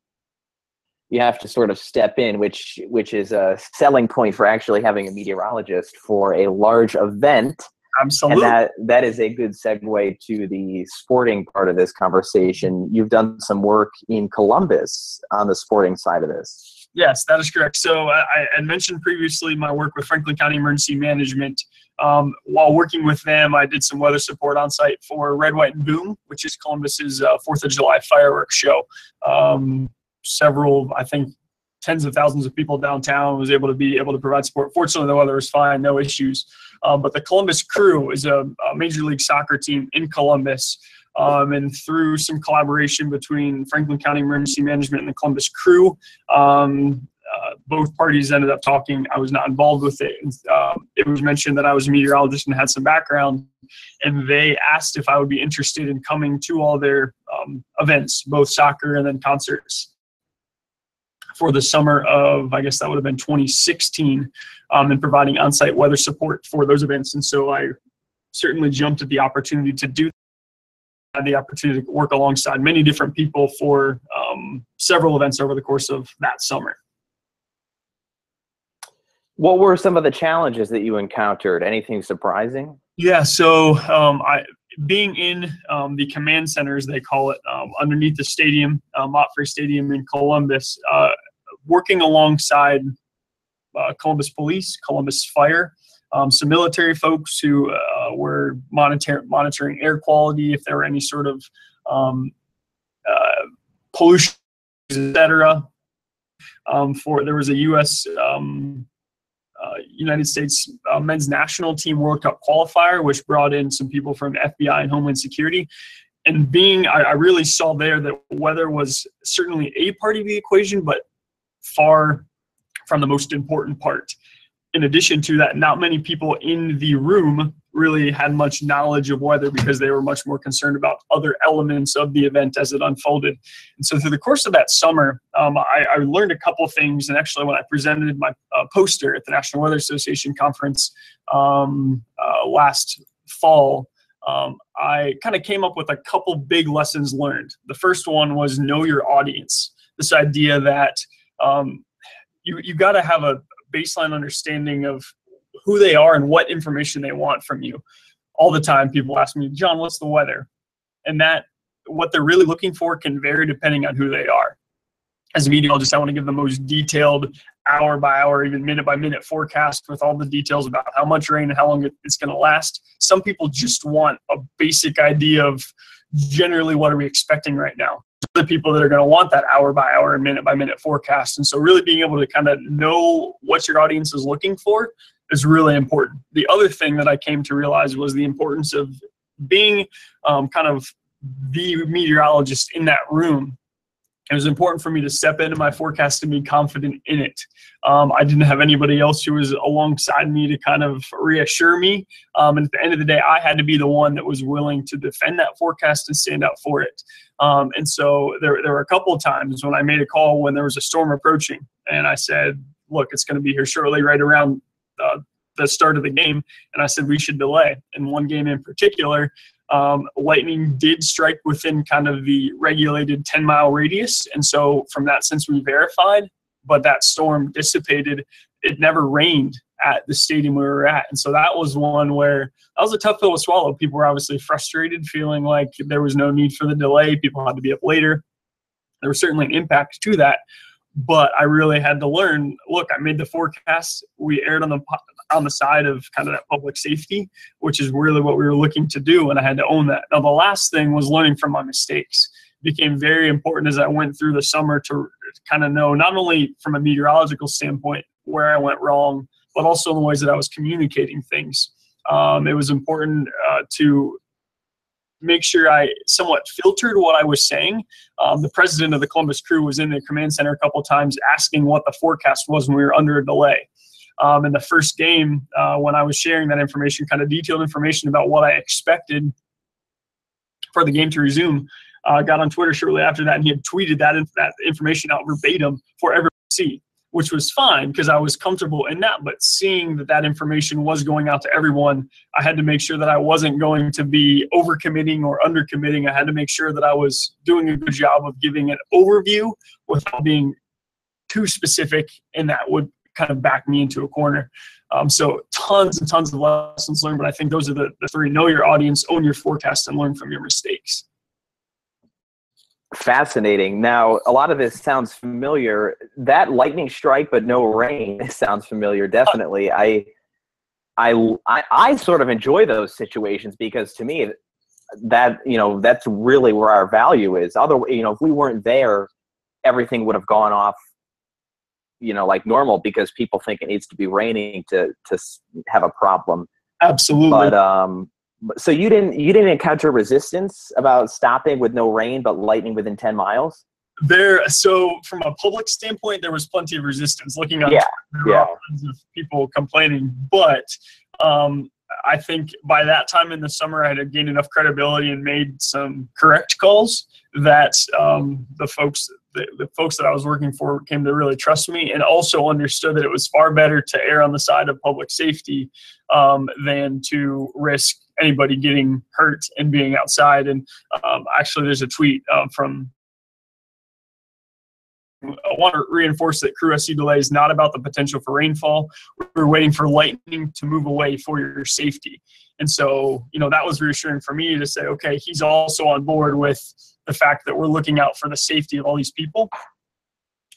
sort of step in, which is a selling point for actually having a meteorologist for a large event. Absolutely. And that is a good segue to the sporting part of this conversation. You've done some work in Columbus on the sporting side of this. Yes, that is correct. So I had mentioned previously my work with Franklin County Emergency Management. While working with them, I did some weather support on site for Red, White, and Boom, which is Columbus's 4th of July fireworks show. Several, I think tens of thousands of people downtown, was able to provide support. Fortunately, the weather was fine, no issues. But the Columbus Crew is a Major League Soccer team in Columbus. And through some collaboration between Franklin County Emergency Management and the Columbus Crew, both parties ended up talking. I was not involved with it. It was mentioned that I was a meteorologist and had some background, and they asked if I would be interested in coming to all their events, both soccer and then concerts, for the summer of, I guess that would have been 2016, and providing on-site weather support for those events. And so I certainly jumped at the opportunity to do that. I had the opportunity to work alongside many different people for several events over the course of that summer. What were some of the challenges that you encountered? Anything surprising? Yeah, so being in the command center, as they call it, underneath the stadium, Montfrey Stadium in Columbus, working alongside Columbus Police, Columbus Fire, some military folks who were monitoring air quality, if there were any sort of pollution, etc. There was a U.S. United States men's national team World Cup qualifier, which brought in some people from FBI and Homeland Security. And I really saw there that weather was certainly a part of the equation, but far from the most important part. In addition to that, not many people in the room really had much knowledge of weather because they were much more concerned about other elements of the event as it unfolded. And so through the course of that summer, I learned a couple of things. And actually, when I presented my poster at the National Weather Association conference last fall, I kind of came up with a couple big lessons learned. The first one was know your audience. This idea that you got to have a baseline understanding of who they are and what information they want from you. All the time, people ask me, John, what's the weather? And that what they're really looking for can vary depending on who they are. As a meteorologist, I want to give the most detailed hour by hour, even minute by minute forecast with all the details about how much rain and how long it's going to last. Some people just want a basic idea of generally what are we expecting right now. The people that are going to want that hour by hour and minute by minute forecast. And so really being able to kind of know what your audience is looking for is really important. The other thing that I came to realize was the importance of being kind of the meteorologist in that room. It was important for me to step into my forecast and be confident in it. I didn't have anybody else who was alongside me to kind of reassure me. And at the end of the day, I had to be the one that was willing to defend that forecast and stand up for it. And so there were a couple of times when I made a call when there was a storm approaching. And I said, look, it's going to be here shortly, right around the start of the game. And I said, we should delay. In one game in particular, lightning did strike within kind of the regulated 10-mile radius. And so from that sense, we verified, but that storm dissipated. It never rained at the stadium we were at. And so that was one where that was a tough pill to swallow. People were obviously frustrated, feeling like there was no need for the delay. People had to be up later. There was certainly an impact to that. But I really had to learn, look, I made the forecast. We erred on the side of kind of that public safety, which is really what we were looking to do, and I had to own that. Now, the last thing was learning from my mistakes. It became very important as I went through the summer to kind of know, not only from a meteorological standpoint, where I went wrong, but also in the ways that I was communicating things. It was important to make sure I somewhat filtered what I was saying. The president of the Columbus Crew was in the command center a couple of times asking what the forecast was when we were under a delay. In the first game, when I was sharing that information, kind of detailed information about what I expected for the game to resume, I got on Twitter shortly after that, and he had tweeted that information out verbatim for everyone to see, which was fine because I was comfortable in that. But seeing that information was going out to everyone, I had to make sure that I wasn't going to be overcommitting or undercommitting. I had to make sure that I was doing a good job of giving an overview without being too specific, and that would kind of back me into a corner. So tons and tons of lessons learned, but I think those are the three: know your audience, own your forecast, and learn from your mistakes. Fascinating. Now, a lot of this sounds familiar. That lightning strike, but no rain sounds familiar. Definitely. I sort of enjoy those situations because to me, that, that's really where our value is. If we weren't there, everything would have gone off like normal, because people think it needs to be raining to have a problem. Absolutely. But so you didn't encounter resistance about stopping with no rain but lightning within 10 miles? So from a public standpoint, there was plenty of resistance. Looking on Yeah, Twitter, there were all kinds of people complaining, but I think by that time in the summer, I had gained enough credibility and made some correct calls that the folks that I was working for came to really trust me, and also understood that it was far better to err on the side of public safety than to risk anybody getting hurt and being outside. And actually, there's a tweet from. I want to reinforce that crew SC delay is not about the potential for rainfall. We're waiting for lightning to move away for your safety. And so, that was reassuring for me to say, okay, he's also on board with the fact that we're looking out for the safety of all these people.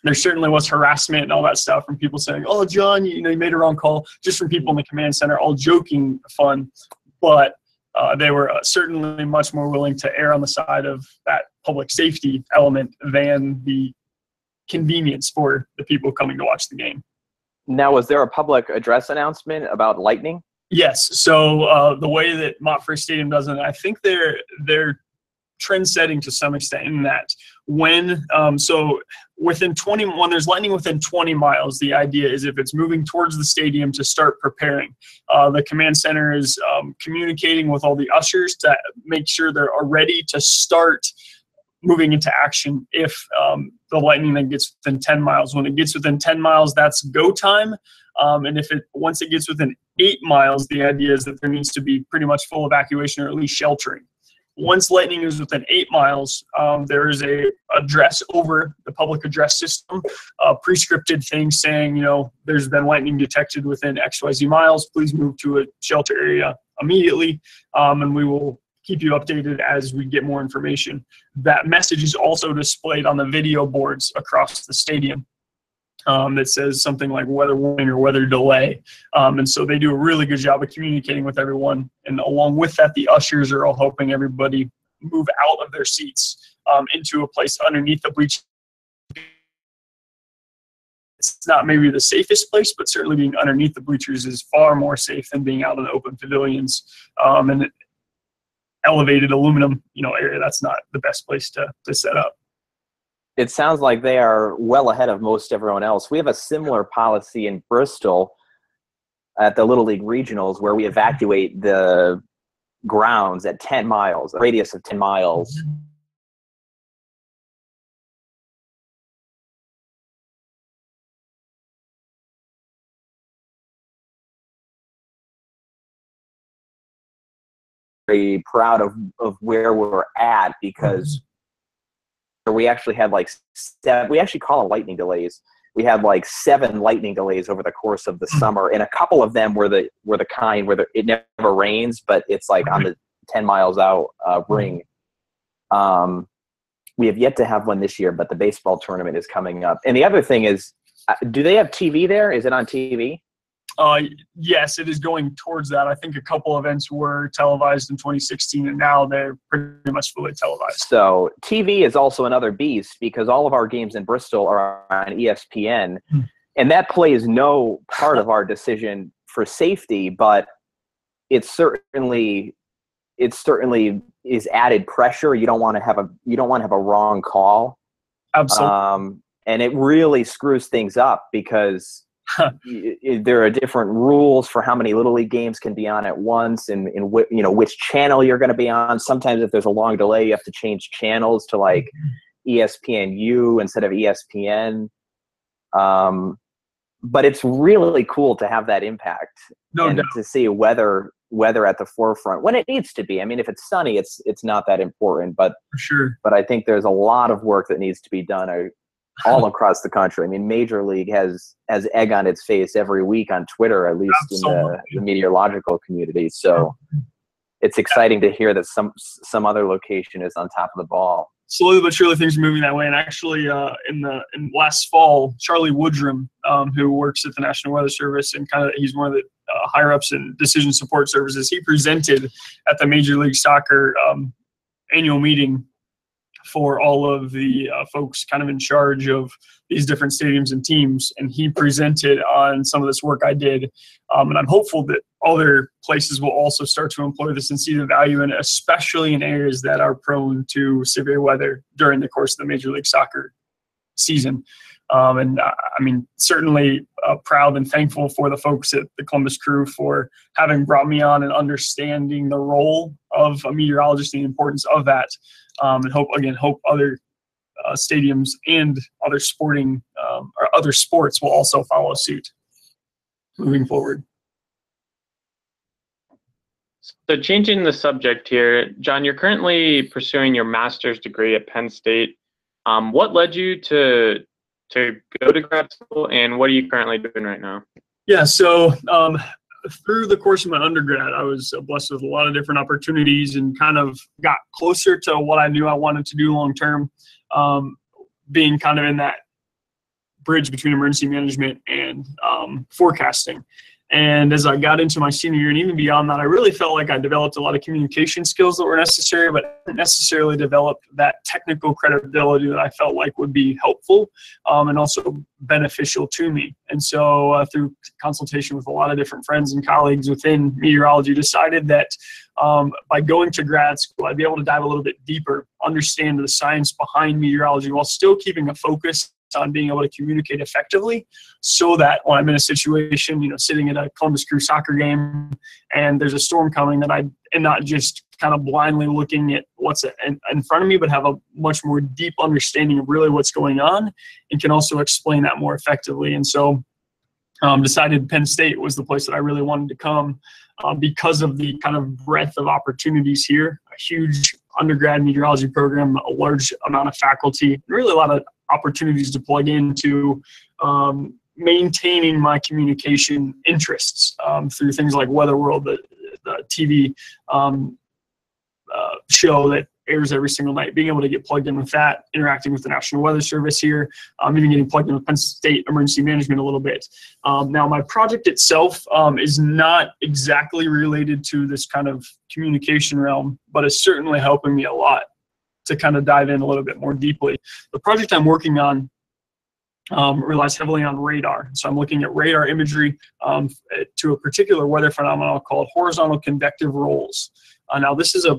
There certainly was harassment and all that stuff from people saying, oh, John, you made a wrong call, just from people in the command center, all joking fun. But they were certainly much more willing to err on the side of that public safety element than the convenience for the people coming to watch the game. Now, was there a public address announcement about lightning? Yes. So the way that Montfort Stadium does it, I think they're trend setting to some extent in that when there's lightning within 20 miles, the idea is if it's moving towards the stadium to start preparing. The command center is communicating with all the ushers to make sure they're ready to start moving into action if the lightning then gets within 10 miles. When it gets within 10 miles, that's go time. And once it gets within 8 miles, the idea is that there needs to be pretty much full evacuation or at least sheltering. Once lightning is within 8 miles, there is a address over the public address system, prescripted thing saying, there's been lightning detected within XYZ miles. Please move to a shelter area immediately, and we will keep you updated as we get more information. That message is also displayed on the video boards across the stadium that says something like weather warning or weather delay. And so they do a really good job of communicating with everyone. And along with that, the ushers are all helping everybody move out of their seats into a place underneath the bleachers. It's not maybe the safest place, but certainly being underneath the bleachers is far more safe than being out in the open pavilions. And elevated aluminum, area, that's not the best place to set up. It sounds like they are well ahead of most everyone else. We have a similar policy in Bristol at the Little League Regionals where we evacuate the grounds at 10 miles, a radius of 10 miles. Very proud of where we're at, because we actually had we actually call them lightning delays. We had 7 lightning delays over the course of the summer, and a couple of them were the kind where it never rains, but it's on the 10 miles out ring. We have yet to have one this year, but the baseball tournament is coming up. And the other thing is, do they have TV there? Is it on TV? Yes, it is going towards that. I think a couple events were televised in 2016, and now they're pretty much fully televised. So TV is also another beast, because all of our games in Bristol are on ESPN, and that plays no part of our decision for safety, but it certainly is added pressure. You don't want to have a wrong call. Absolutely. And it really screws things up, because there are different rules for how many Little League games can be on at once, and which channel you're going to be on. Sometimes if there's a long delay, you have to change channels to ESPNU instead of ESPN. But it's really cool to have that impact, and to see weather at the forefront when it needs to be. I mean, if it's sunny, it's not that important, but for sure. But I think there's a lot of work that needs to be done all across the country. I mean, Major League has egg on its face every week on Twitter, at least in the meteorological community. So it's exciting to hear that some other location is on top of the ball. Slowly but surely, things are moving that way. And actually, in last fall, Charlie Woodrum, who works at the National Weather Service and he's one of the higher ups in decision support services, he presented at the Major League Soccer annual meeting for all of the folks kind of in charge of these different stadiums and teams, and he presented on some of this work I did. And I'm hopeful that other places will also start to employ this and see the value in it, especially in areas that are prone to severe weather during the course of the Major League Soccer season. And I mean, certainly proud and thankful for the folks at the Columbus Crew for having brought me on and understanding the role of a meteorologist and the importance of that. And hope other stadiums and other sporting or other sports will also follow suit moving forward. So changing the subject here, John, you're currently pursuing your master's degree at Penn State. What led you to go to grad school, and what are you currently doing right now? Yeah, so through the course of my undergrad, I was blessed with a lot of different opportunities and kind of got closer to what I knew I wanted to do long term, being kind of in that bridge between emergency management and forecasting. And as I got into my senior year and even beyond that, I really felt like I developed a lot of communication skills that were necessary, but didn't necessarily develop that technical credibility that I felt like would be helpful and also beneficial to me. And so through consultation with a lot of different friends and colleagues within meteorology, decided that by going to grad school, I'd be able to dive a little bit deeper, understand the science behind meteorology while still keeping a focus on being able to communicate effectively, so that when I'm in a situation, sitting at a Columbus Crew soccer game and there's a storm coming, that I am not just kind of blindly looking at what's in front of me, but have a much more deep understanding of really what's going on and can also explain that more effectively. And so decided Penn State was the place that I really wanted to come because of the kind of breadth of opportunities here, a huge undergrad meteorology program, a large amount of faculty, really a lot of opportunities to plug into maintaining my communication interests through things like Weather World, the TV show that airs every single night, being able to get plugged in with that, interacting with the National Weather Service here, even getting plugged in with Penn State Emergency Management a little bit. Now, my project itself is not exactly related to this kind of communication realm, but is certainly helping me a lot to kind of dive in a little bit more deeply. The project I'm working on relies heavily on radar. So I'm looking at radar imagery to a particular weather phenomenon called horizontal convective rolls. Now, this is a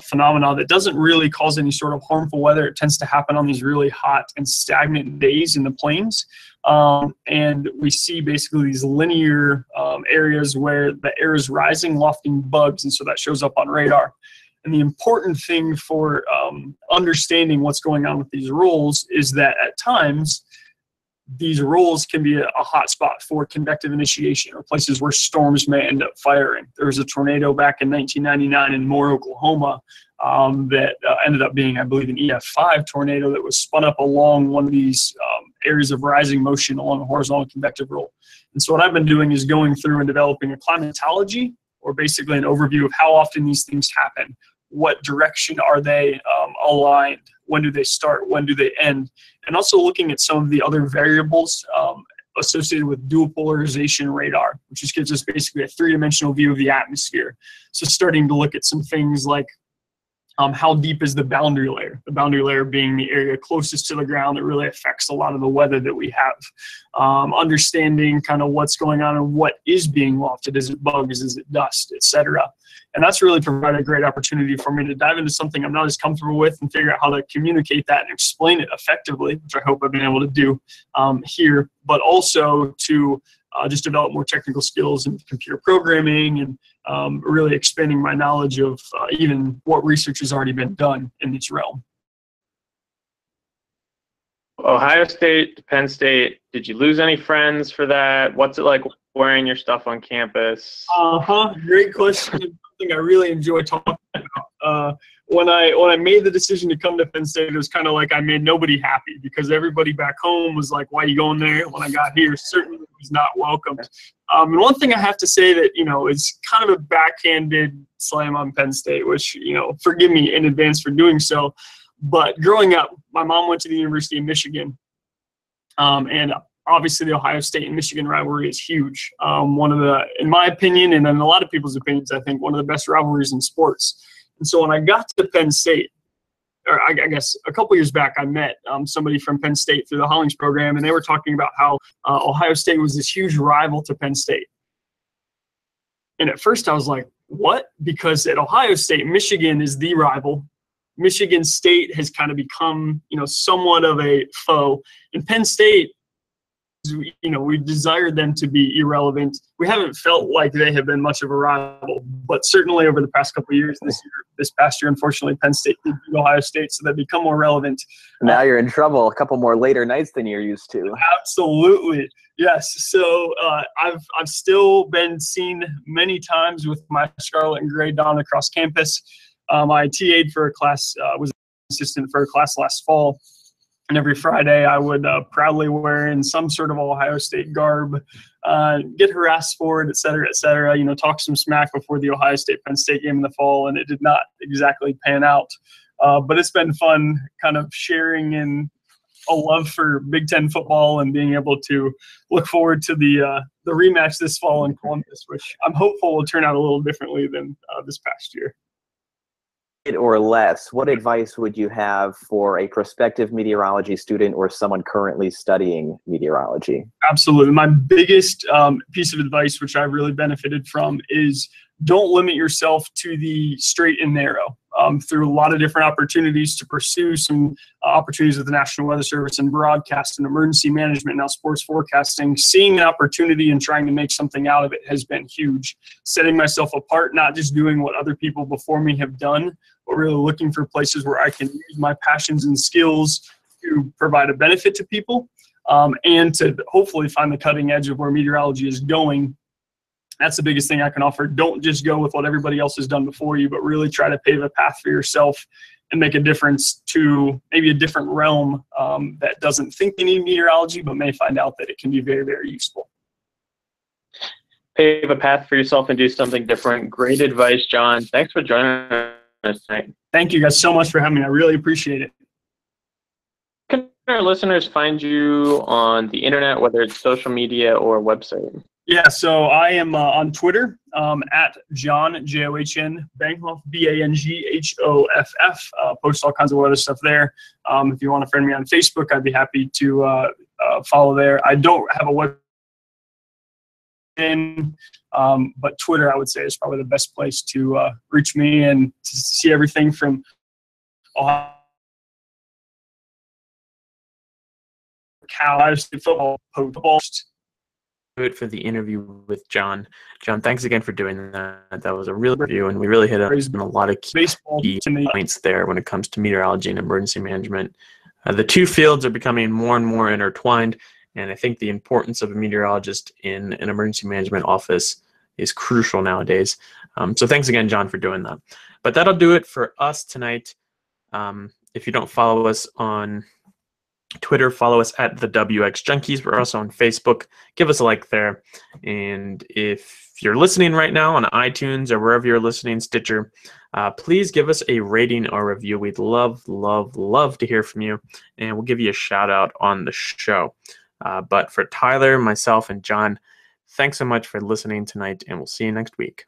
phenomenon that doesn't really cause any sort of harmful weather. It tends to happen on these really hot and stagnant days in the plains. And we see basically these linear areas where the air is rising, lofting bugs, and so that shows up on radar. And the important thing for understanding what's going on with these rolls is that at times, these rolls can be a hot spot for convective initiation, or places where storms may end up firing. There was a tornado back in 1999 in Moore, Oklahoma, that ended up being, I believe, an EF5 tornado that was spun up along one of these areas of rising motion along a horizontal convective roll. And so what I've been doing is going through and developing a climatology, or basically an overview of how often these things happen. What direction are they aligned? When do they start? When do they end? And also looking at some of the other variables associated with dual polarization radar, which just gives us basically a three-dimensional view of the atmosphere. So starting to look at some things like how deep is the boundary layer being the area closest to the ground that really affects a lot of the weather that we have. Understanding kind of what's going on and what is being lofted. Is it bugs? Is it dust? Etc. And that's really provided a great opportunity for me to dive into something I'm not as comfortable with and figure out how to communicate that and explain it effectively, which I hope I've been able to do here, but also to just develop more technical skills in computer programming and really expanding my knowledge of even what research has already been done in this realm. Ohio State, Penn State, did you lose any friends for that? What's it like wearing your stuff on campus? Great question. Something I really enjoy talking about. When I made the decision to come to Penn State, it was kind of like I made nobody happy, because everybody back home was like, why are you going there? When I got here, certainly was not welcomed. And one thing I have to say that, is kind of a backhanded slam on Penn State, which, forgive me in advance for doing so. But growing up, my mom went to the University of Michigan, and obviously the Ohio State and Michigan rivalry is huge. One of the, in my opinion, and in a lot of people's opinions, I think one of the best rivalries in sports. And so when I got to Penn State, or I guess a couple years back, I met somebody from Penn State through the Hollings program, and they were talking about how Ohio State was this huge rival to Penn State. And at first I was like, what? Because at Ohio State, Michigan is the rival. Michigan State has kind of become, somewhat of a foe. And Penn State, we desired them to be irrelevant. We haven't felt like they have been much of a rival, but certainly over the past couple of years, this past year, unfortunately, Penn State did beat Ohio State, so they've become more relevant. Now you're in trouble. A couple more later nights than you're used to. Absolutely, yes. So I've still been seen many times with my scarlet and gray don across campus. I TA'd for a class, was an assistant for a class last fall. And every Friday, I would proudly wear in some sort of Ohio State garb, get harassed for it, et cetera, talk some smack before the Ohio State-Penn State game in the fall, and it did not exactly pan out. But it's been fun kind of sharing in a love for Big Ten football and being able to look forward to the rematch this fall in Columbus, which I'm hopeful will turn out a little differently than this past year. Or less, what advice would you have for a prospective meteorology student or someone currently studying meteorology? Absolutely. My biggest piece of advice, which I've really benefited from, is don't limit yourself to the straight and narrow. Through a lot of different opportunities to pursue some opportunities with the National Weather Service and broadcast and emergency management, now sports forecasting, seeing an opportunity and trying to make something out of it has been huge. Setting myself apart, not just doing what other people before me have done, but really looking for places where I can use my passions and skills to provide a benefit to people, and to hopefully find the cutting edge of where meteorology is going. That's the biggest thing I can offer. Don't just go with what everybody else has done before you, but really try to pave a path for yourself and make a difference to maybe a different realm that doesn't think they need meteorology, but may find out that it can be very, very useful. Pave a path for yourself and do something different. Great advice, John. Thanks for joining us tonight. Thank you guys so much for having me. I really appreciate it. Can our listeners find you on the internet, whether it's social media or website? Yeah, so I am on Twitter at John, John Banghoff, Banghoff. Post all kinds of weather stuff there. If you want to friend me on Facebook, I'd be happy to follow there. I don't have a website, but Twitter, I would say, is probably the best place to reach me and to see everything from Ohio State football, it for the interview with John. John, thanks again for doing that. That was a real review, and we really hit on a lot of key points there when it comes to meteorology and emergency management. The two fields are becoming more and more intertwined, and I think the importance of a meteorologist in an emergency management office is crucial nowadays. So thanks again, John, for doing that. But that'll do it for us tonight. If you don't follow us on Twitter, follow us at the WX Junkies. We're also on Facebook. Give us a like there. And if you're listening right now on iTunes or wherever you're listening, Stitcher, please give us a rating or review. We'd love, love, love to hear from you, and we'll give you a shout out on the show. But for Tyler, myself, and John, thanks so much for listening tonight, and we'll see you next week.